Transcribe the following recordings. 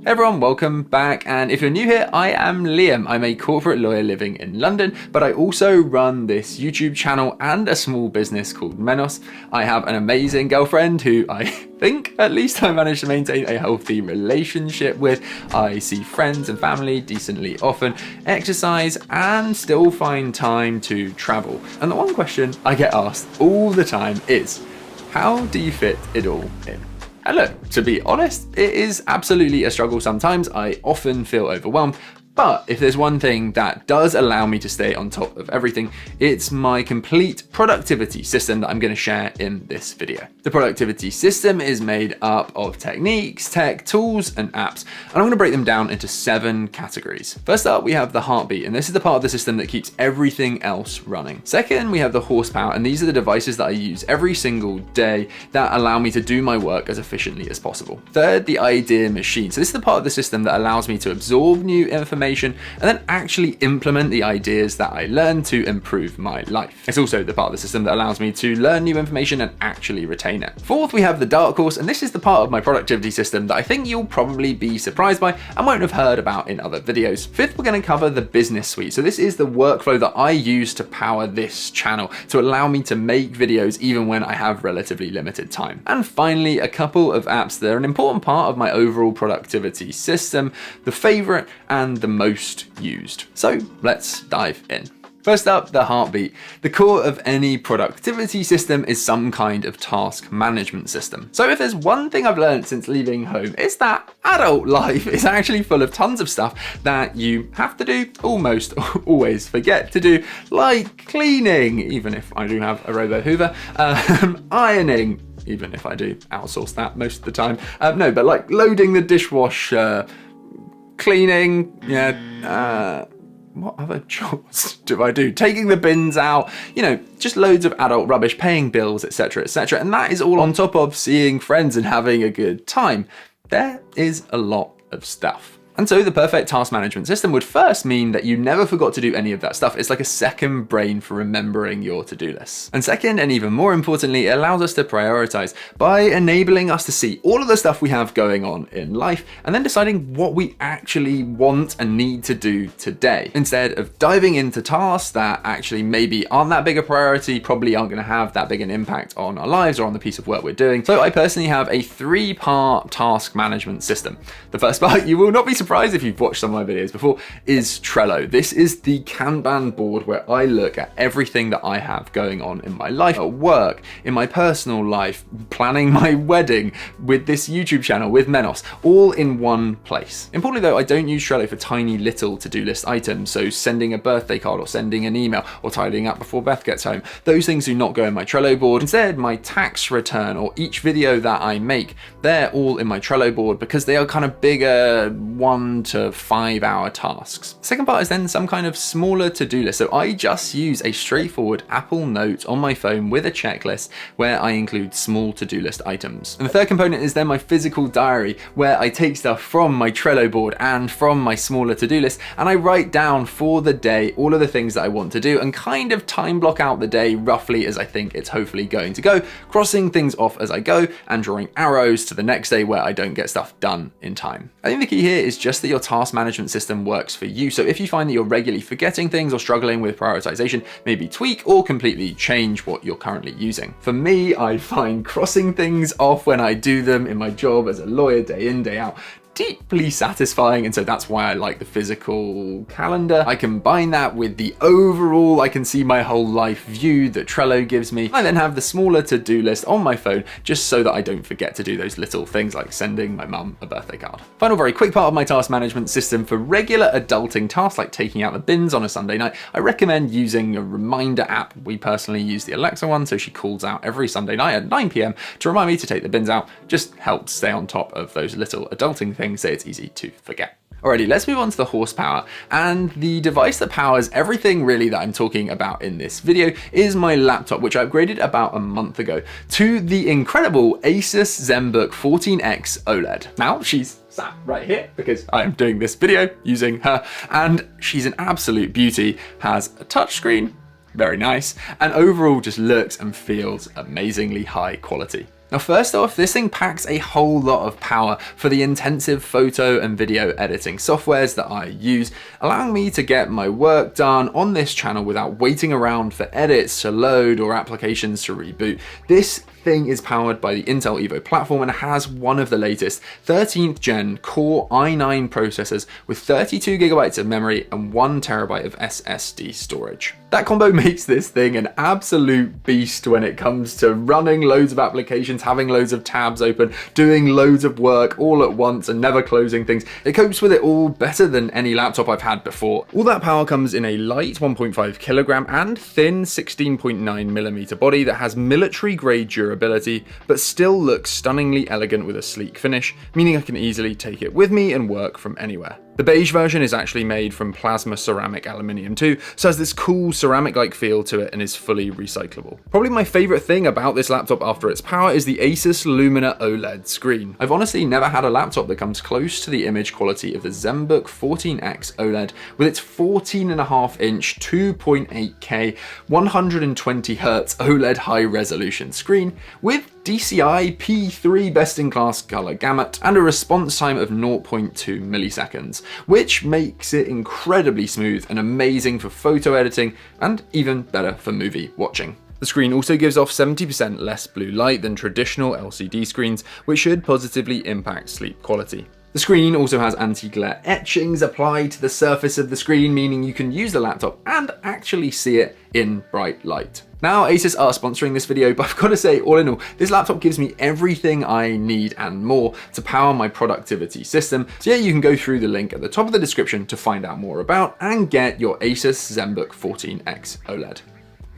Everyone, welcome back, and if you're new here, I am Liam. I'm a corporate lawyer living in London, but I also run this YouTube channel and a small business called Menos. I have an amazing girlfriend who I think at least I managed to maintain a healthy relationship with. I see friends and family decently often, exercise, and still find time to travel. And the one question I get asked all the time is, how do you fit it all in? And look, to be honest, it is absolutely a struggle sometimes. I often feel overwhelmed. But if there's one thing that does allow me to stay on top of everything, it's my complete productivity system that I'm going to share in this video. The productivity system is made up of techniques, tech, tools, and apps, and I'm going to break them down into 7 categories. First up, we have the heartbeat, and this is the part of the system that keeps everything else running. Second, we have the horsepower, and these are the devices that I use every single day that allow me to do my work as efficiently as possible. Third, the idea machine. So this is the part of the system that allows me to absorb new information and then actually implement the ideas that I learn to improve my life. It's also the part of the system that allows me to learn new information and actually retain it. Fourth, we have the dark horse, and this is the part of my productivity system that I think you'll probably be surprised by and won't have heard about in other videos. Fifth, we're going to cover the business suite. So this is the workflow that I use to power this channel to allow me to make videos even when I have relatively limited time. And finally, a couple of apps that are an important part of my overall productivity system, the favorite and the most used. So let's dive in. First up, the heartbeat. The core of any productivity system is some kind of task management system. So if there's one thing I've learned since leaving home, it's that adult life is actually full of tons of stuff that you have to do, almost always forget to do, like cleaning, even if I do have a robo hoover, ironing, even if I do outsource that most of the time. No, but like loading the dishwasher, cleaning, what other chores do I do? Taking the bins out, just loads of adult rubbish, paying bills, etc., etc. And that is all on top of seeing friends and having a good time. There is a lot of stuff. And so the perfect task management system would first mean that you never forgot to do any of that stuff. It's like a second brain for remembering your to-do lists. And second, and even more importantly, it allows us to prioritize by enabling us to see all of the stuff we have going on in life and then deciding what we actually want and need to do today, instead of diving into tasks that actually maybe aren't that big a priority, probably aren't going to have that big an impact on our lives or on the piece of work we're doing. So I personally have a 3-part task management system. The first part, you will not be surprised if you've watched some of my videos before, is Trello. This is the Kanban board where I look at everything that I have going on in my life, at work, in my personal life, planning my wedding, with this YouTube channel, with Menos, all in one place. Importantly though, I don't use Trello for tiny little to-do list items, so sending a birthday card or sending an email or tidying up before Beth gets home. Those things do not go in my Trello board. Instead, my tax return or each video that I make, they're all in my Trello board because they are kind of bigger 1 to 5 hour tasks. Second part is then some kind of smaller to-do list. So I just use a straightforward Apple Note on my phone with a checklist where I include small to-do list items. And the third component is then my physical diary where I take stuff from my Trello board and from my smaller to-do list and I write down for the day all of the things that I want to do and kind of time block out the day roughly as I think it's hopefully going to go, crossing things off as I go and drawing arrows to the next day where I don't get stuff done in time. I think the key here is just that your task management system works for you. So if you find that you're regularly forgetting things or struggling with prioritization, maybe tweak or completely change what you're currently using. For me, I find crossing things off when I do them in my job as a lawyer day in, day out, deeply satisfying, and so that's why I like the physical calendar. I combine that with the overall, I can see my whole life view that Trello gives me. I then have the smaller to-do list on my phone just so that I don't forget to do those little things like sending my mum a birthday card. Final very quick part of my task management system for regular adulting tasks like taking out the bins on a Sunday night, I recommend using a reminder app. We personally use the Alexa one, so she calls out every Sunday night at 9 PM to remind me to take the bins out. Just helps stay on top of those little adulting things so it's easy to forget. Alrighty, let's move on to the horsepower. And the device that powers everything really that I'm talking about in this video is my laptop, which I upgraded about a month ago to the incredible Asus ZenBook 14X OLED. Now, she's sat right here because I'm doing this video using her, and she's an absolute beauty, has a touchscreen, very nice, and overall just looks and feels amazingly high quality. Now, first off, this thing packs a whole lot of power for the intensive photo and video editing softwares that I use, allowing me to get my work done on this channel without waiting around for edits to load or applications to reboot. This thing is powered by the Intel Evo platform and has one of the latest 13th gen Core i9 processors with 32 gigabytes of memory and 1 terabyte of SSD storage. That combo makes this thing an absolute beast when it comes to running loads of applications, having loads of tabs open, doing loads of work all at once and never closing things. It copes with it all better than any laptop I've had before. All that power comes in a light 1.5 kilogram and thin 16.9 millimeter body that has military grade durability, but still looks stunningly elegant with a sleek finish, meaning I can easily take it with me and work from anywhere. The beige version is actually made from plasma ceramic aluminium too, so has this cool ceramic-like feel to it and is fully recyclable. Probably my favorite thing about this laptop after its power is the Asus Lumina OLED screen. I've honestly never had a laptop that comes close to the image quality of the ZenBook 14X OLED with its 14.5-inch 2.8K 120Hz OLED high-resolution screen with DCI P3 best-in-class color gamut and a response time of 0.2 milliseconds, which makes it incredibly smooth and amazing for photo editing and even better for movie watching. The screen also gives off 70% less blue light than traditional LCD screens, which should positively impact sleep quality. The screen also has anti-glare etchings applied to the surface of the screen, meaning you can use the laptop and actually see it in bright light. Now, Asus are sponsoring this video, but I've got to say, all in all, this laptop gives me everything I need and more to power my productivity system. So yeah, you can go through the link at the top of the description to find out more about and get your Asus ZenBook 14X OLED.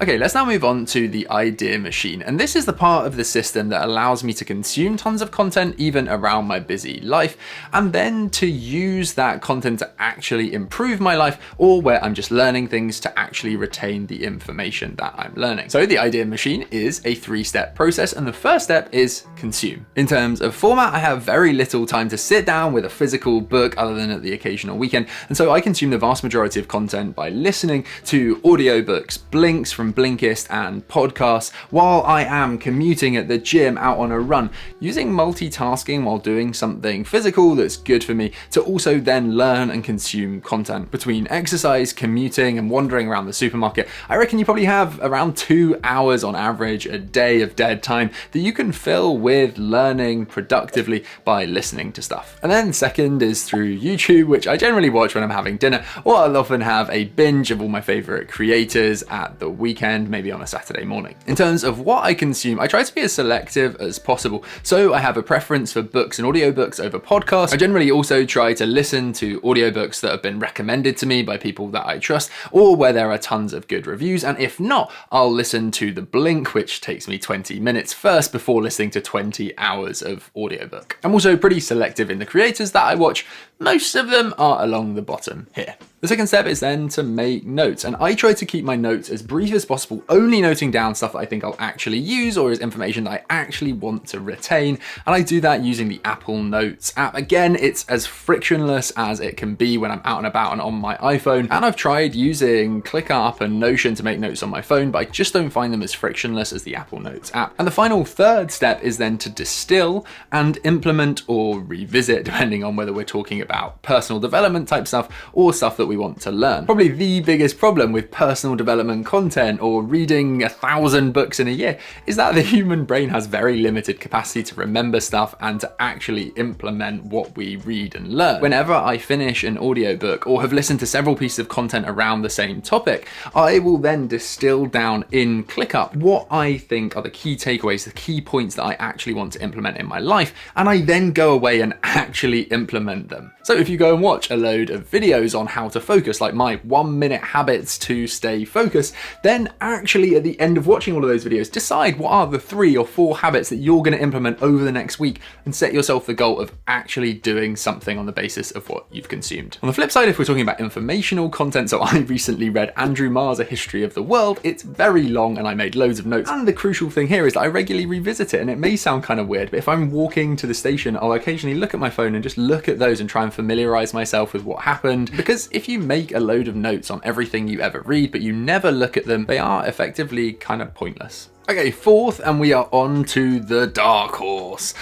Okay, let's now move on to the idea machine. And this is the part of the system that allows me to consume tons of content even around my busy life, and then to use that content to actually improve my life, or where I'm just learning things to actually retain the information that I'm learning. So the idea machine is a 3-step process, and the first step is consume. In terms of format, I have very little time to sit down with a physical book other than at the occasional weekend, and so I consume the vast majority of content by listening to audiobooks, blinks from Blinkist and podcasts while I am commuting at the gym, out on a run, using multitasking while doing something physical that's good for me to also then learn and consume content. Between exercise, commuting, and wandering around the supermarket, I reckon you probably have around 2 hours on average a day of dead time that you can fill with learning productively by listening to stuff. And then second is through YouTube, which I generally watch when I'm having dinner, or I'll often have a binge of all my favorite creators at the weekend, maybe on a Saturday morning. In terms of what I consume, I try to be as selective as possible. So I have a preference for books and audiobooks over podcasts. I generally also try to listen to audiobooks that have been recommended to me by people that I trust, or where there are tons of good reviews. And if not, I'll listen to the Blink, which takes me 20 minutes first before listening to 20 hours of audiobook. I'm also pretty selective in the creators that I watch. Most of them are along the bottom here. The second step is then to make notes, and I try to keep my notes as brief as possible, only noting down stuff that I think I'll actually use or is information that I actually want to retain, and I do that using the Apple Notes app. Again, it's as frictionless as it can be when I'm out and about and on my iPhone, and I've tried using ClickUp and Notion to make notes on my phone, but I just don't find them as frictionless as the Apple Notes app. And the final third step is then to distill and implement or revisit, depending on whether we're talking about personal development type stuff or stuff that we want to learn. Probably the biggest problem with personal development content or reading 1,000 books in a year is that the human brain has very limited capacity to remember stuff and to actually implement what we read and learn. Whenever I finish an audiobook or have listened to several pieces of content around the same topic, I will then distill down in ClickUp what I think are the key takeaways, the key points that I actually want to implement in my life, and I then go away and actually implement them. So if you go and watch a load of videos on how to focus, like my 1-minute habits to stay focused, then actually at the end of watching all of those videos, decide what are the 3 or 4 habits that you're going to implement over the next week and set yourself the goal of actually doing something on the basis of what you've consumed. On the flip side, if we're talking about informational content, so I recently read Andrew Marr's A History of the World. It's very long and I made loads of notes. And the crucial thing here is that I regularly revisit it, and it may sound kind of weird, but if I'm walking to the station, I'll occasionally look at my phone and just look at those and try and familiarize myself with what happened. Because if you make a load of notes on everything you ever read, but you never look at them, they are effectively kind of pointless. Okay, fourth, and we are on to the dark horse.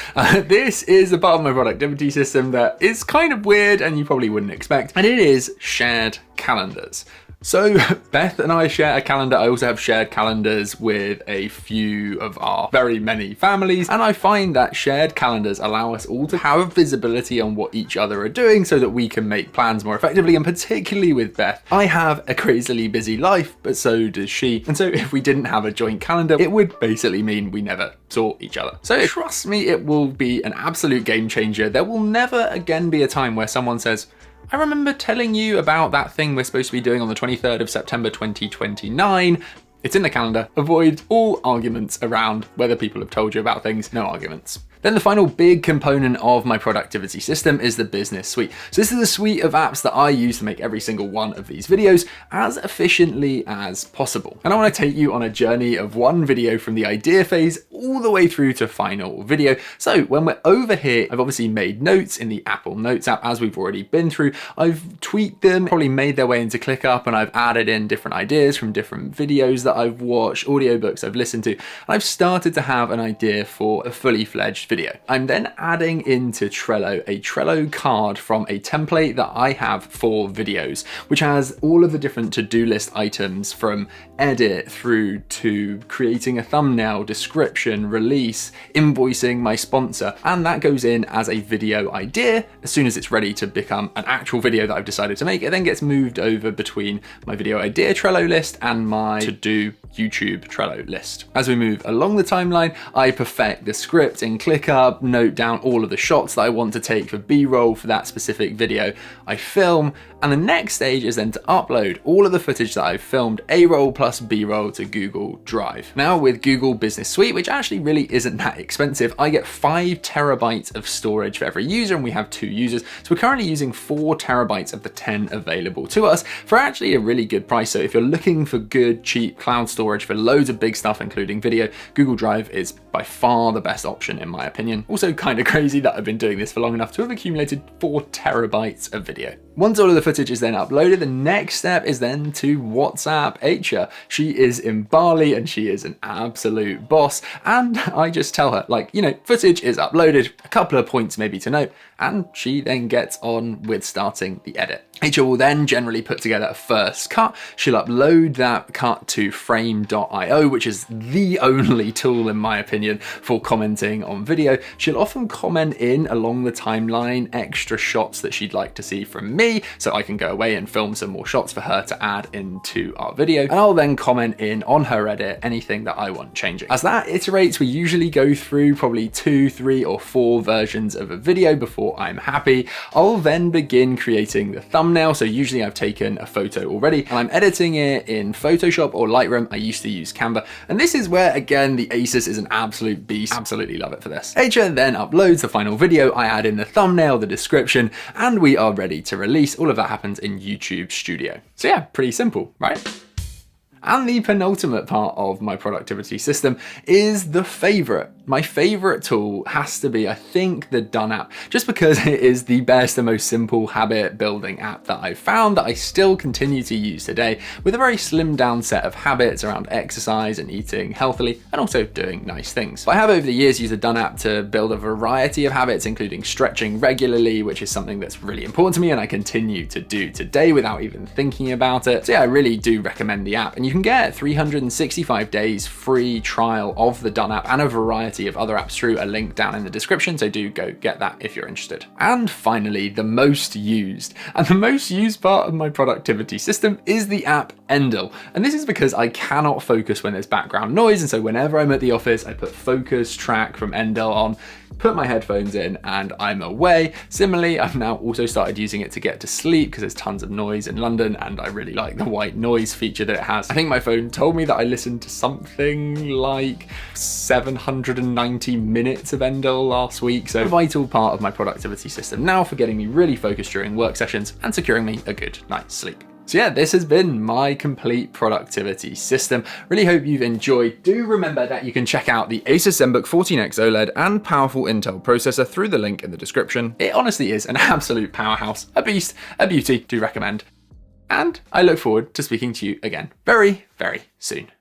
This is a part of my productivity system that is kind of weird and you probably wouldn't expect, and it is shared calendars. So Beth and I share a calendar. I also have shared calendars with a few of our very many families. And I find that shared calendars allow us all to have visibility on what each other are doing so that we can make plans more effectively. And particularly with Beth, I have a crazily busy life, but so does she. And so if we didn't have a joint calendar, it would basically mean we never saw each other. So trust me, it will be an absolute game changer. There will never again be a time where someone says, I remember telling you about that thing we're supposed to be doing on the 23rd of September 2029. It's in the calendar. Avoid all arguments around whether people have told you about things. No arguments. Then the final big component of my productivity system is the business suite. So this is a suite of apps that I use to make every single one of these videos as efficiently as possible. And I want to take you on a journey of one video from the idea phase all the way through to final video. So when we're over here, I've obviously made notes in the Apple Notes app as we've already been through. I've tweaked them, probably made their way into ClickUp, and I've added in different ideas from different videos that I've watched, audiobooks I've listened to. I've started to have an idea for a fully fledged video. I'm then adding into Trello a Trello card from a template that I have for videos, which has all of the different to-do list items from edit through to creating a thumbnail, description, release, invoicing my sponsor. And that goes in as a video idea. As soon as it's ready to become an actual video that I've decided to make, it then gets moved over between my video idea Trello list and my to-do YouTube Trello list. As we move along the timeline, I perfect the script in ClickUp, note down all of the shots that I want to take for B-roll for that specific video I film, and the next stage is then to upload all of the footage that I've filmed, A-roll plus B-roll, to Google Drive. Now with Google Business Suite, which actually really isn't that expensive, I get 5 terabytes of storage for every user, and we have 2 users. So we're currently using 4 terabytes of the 10 available to us for actually a really good price. So if you're looking for good, cheap cloud storage for loads of big stuff, including video, Google Drive is by far the best option in my opinion. Also kind of crazy that I've been doing this for long enough to have accumulated 4 terabytes of video. Once all of the footage is then uploaded, the next step is then to WhatsApp Acha. She is in Bali and she is an absolute boss. And I just tell her, like, you know, footage is uploaded, a couple of points maybe to note, and she then gets on with starting the edit. Acha will then generally put together a first cut. She'll upload that cut to frame.io, which is the only tool in my opinion for commenting on video. She'll often comment in along the timeline extra shots that she'd like to see from me, so I can go away and film some more shots for her to add into our video. And I'll then comment in on her edit anything that I want changing. As that iterates, we usually go through probably 2, 3, or 4 versions of a video before I'm happy. I'll then begin creating the thumbnail. So usually I've taken a photo already and I'm editing it in Photoshop or Lightroom. I used to use Canva. And this is where, again, the Asus is an absolute beast. Absolutely love it for this. Acha then uploads the final video. I add in the thumbnail, the description, and we are ready to release. All of that happens in YouTube Studio. So yeah, pretty simple, right? And the penultimate part of my productivity system is the favorite. My favorite tool has to be, I think, the Done app, just because it is the best and most simple habit building app that I've found that I still continue to use today, with a very slimmed down set of habits around exercise and eating healthily and also doing nice things. I have over the years used the Done app to build a variety of habits, including stretching regularly, which is something that's really important to me and I continue to do today without even thinking about it. So yeah, I really do recommend the app, and you can get 365 days free trial of the Done app and a variety of other apps through a link down in the description, so do go get that if you're interested. And finally, the most used part of my productivity system is the app Endel. And this is because I cannot focus when there's background noise, and so whenever I'm at the office, I put focus track from Endel on, put my headphones in, and I'm away. Similarly, I've now also started using it to get to sleep because there's tons of noise in London and I really like the white noise feature that it has. I think my phone told me that I listened to something like 790 minutes of Endel last week, so a vital part of my productivity system now for getting me really focused during work sessions and securing me a good night's sleep. So yeah, this has been my complete productivity system. Really hope you've enjoyed. Do remember that you can check out the Asus ZenBook 14X OLED and powerful Intel processor through the link in the description. It honestly is an absolute powerhouse, a beast, a beauty. Do recommend. And I look forward to speaking to you again very, very soon.